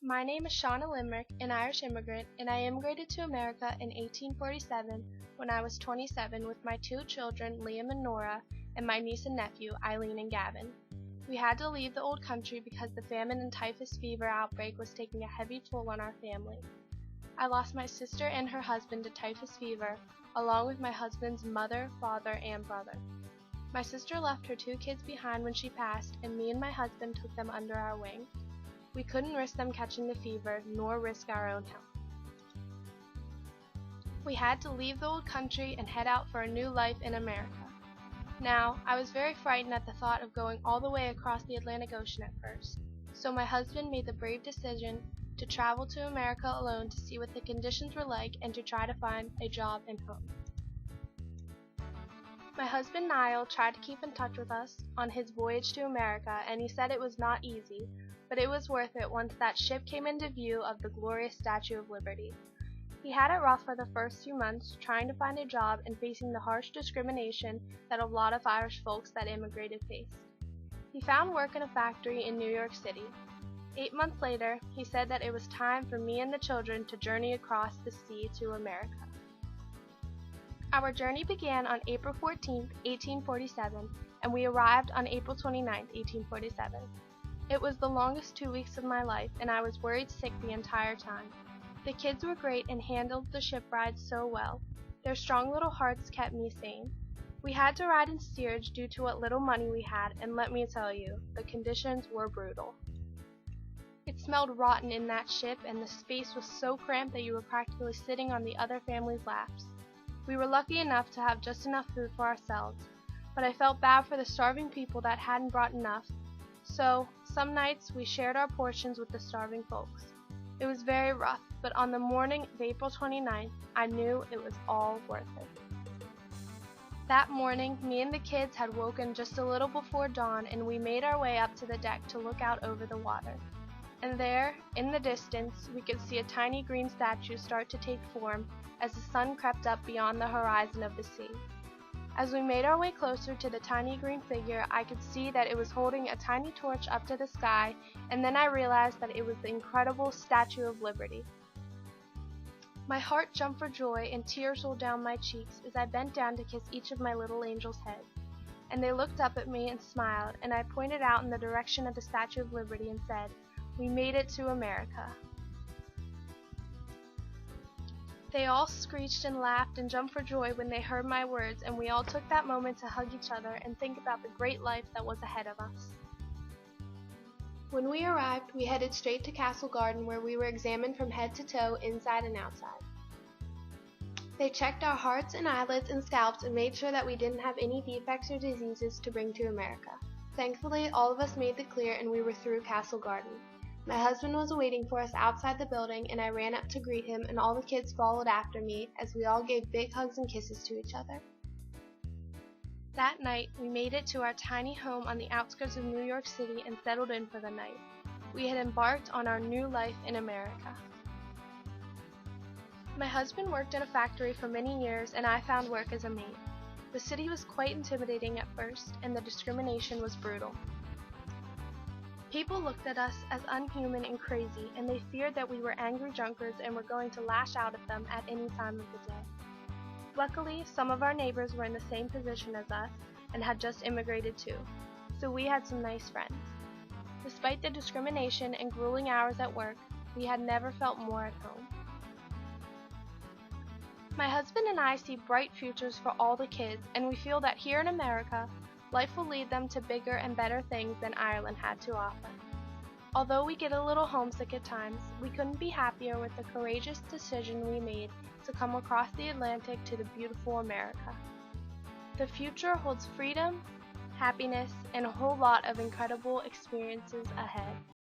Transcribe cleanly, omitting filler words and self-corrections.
My name is Shauna Limerick, an Irish immigrant, and I immigrated to America in 1847 when I was 27 with my two children, Liam and Nora, and my niece and nephew, Eileen and Gavin. We had to leave the old country because the famine and typhus fever outbreak was taking a heavy toll on our family. I lost my sister and her husband to typhus fever, along with my husband's mother, father, and brother. My sister left her two kids behind when she passed, and me and my husband took them under our wing. We couldn't risk them catching the fever, nor risk our own health. We had to leave the old country and head out for a new life in America. Now, I was very frightened at the thought of going all the way across the Atlantic Ocean at first, so my husband made the brave decision to travel to America alone to see what the conditions were like and to try to find a job and home. My husband Niall tried to keep in touch with us on his voyage to America, and he said it was not easy, but it was worth it once that ship came into view of the glorious Statue of Liberty. He had it rough for the first few months, trying to find a job and facing the harsh discrimination that a lot of Irish folks that immigrated faced. He found work in a factory in New York City. 8 months later, he said that it was time for me and the children to journey across the sea to America. Our journey began on April 14, 1847, and we arrived on April 29, 1847. It was the longest 2 weeks of my life, and I was worried sick the entire time. The kids were great and handled the ship ride so well. Their strong little hearts kept me sane. We had to ride in steerage due to what little money we had, and let me tell you, the conditions were brutal. It smelled rotten in that ship, and the space was so cramped that you were practically sitting on the other family's laps. We were lucky enough to have just enough food for ourselves, but I felt bad for the starving people that hadn't brought enough. So, some nights we shared our portions with the starving folks. It was very rough, but on the morning of April 29th, I knew it was all worth it. That morning, me and the kids had woken just a little before dawn, and we made our way up to the deck to look out over the water. And there, in the distance, we could see a tiny green statue start to take form as the sun crept up beyond the horizon of the sea. As we made our way closer to the tiny green figure, I could see that it was holding a tiny torch up to the sky, and then I realized that it was the incredible Statue of Liberty. My heart jumped for joy and tears rolled down my cheeks as I bent down to kiss each of my little angels' heads. And they looked up at me and smiled, and I pointed out in the direction of the Statue of Liberty and said, "We made it to America." They all screeched and laughed and jumped for joy when they heard my words, and we all took that moment to hug each other and think about the great life that was ahead of us. When we arrived, we headed straight to Castle Garden, where we were examined from head to toe, inside and outside. They checked our hearts and eyelids and scalps and made sure that we didn't have any defects or diseases to bring to America. Thankfully, all of us made the clear and we were through Castle Garden. My husband was waiting for us outside the building, and I ran up to greet him, and all the kids followed after me as we all gave big hugs and kisses to each other. That night, we made it to our tiny home on the outskirts of New York City and settled in for the night. We had embarked on our new life in America. My husband worked in a factory for many years, and I found work as a maid. The city was quite intimidating at first, and the discrimination was brutal. People looked at us as unhuman and crazy, and they feared that we were angry drunkards and were going to lash out at them at any time of the day. Luckily, some of our neighbors were in the same position as us and had just immigrated too, so we had some nice friends. Despite the discrimination and grueling hours at work, we had never felt more at home. My husband and I see bright futures for all the kids, and we feel that here in America, life will lead them to bigger and better things than Ireland had to offer. Although we get a little homesick at times, we couldn't be happier with the courageous decision we made to come across the Atlantic to the beautiful America. The future holds freedom, happiness, and a whole lot of incredible experiences ahead.